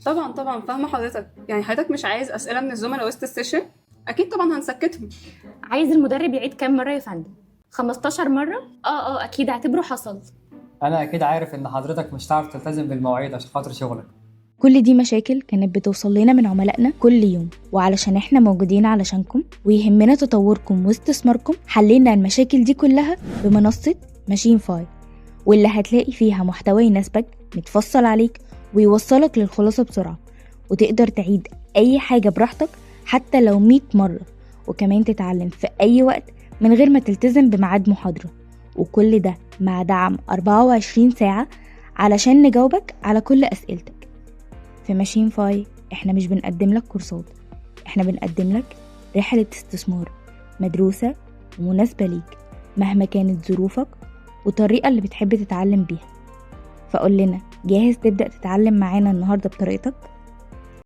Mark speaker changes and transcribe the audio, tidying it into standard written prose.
Speaker 1: طبعا طبعا فاهمه حضرتك. يعني حضرتك مش عايز اسئله من الزملاء وسط السيشن؟ اكيد طبعا هنسكتهم.
Speaker 2: عايز المدرب يعيد كام مرة يا فندم؟ 15 مرة؟ اكيد اعتبره حصل.
Speaker 3: انا اكيد عارف ان حضرتك مش هتعرف تلتزم بالمواعيد عشان خاطر شغلك.
Speaker 4: كل دي مشاكل كانت بتوصل لنا من عملائنا كل يوم، وعلشان احنا موجودين علشانكم ويهمنا تطوركم واستثماركم، حلينا المشاكل دي كلها بمنصة ماشين فاي، واللي هتلاقي فيها محتوى يناسبك متفصل عليك ويوصلك للخلاصة بسرعة، وتقدر تعيد أي حاجة براحتك حتى لو 100 مرة، وكمان تتعلم في أي وقت من غير ما تلتزم بميعاد محاضرة، وكل ده مع دعم 24 ساعة علشان نجاوبك على كل أسئلتك. في ماشين فاي احنا مش بنقدم لك كورسات، احنا بنقدم لك رحلة استثمار مدروسة ومناسبة ليك مهما كانت ظروفك والطريقة اللي بتحب تتعلم بيها. فقول لنا، جاهز تبدأ تتعلم معانا النهاردة بطريقتك؟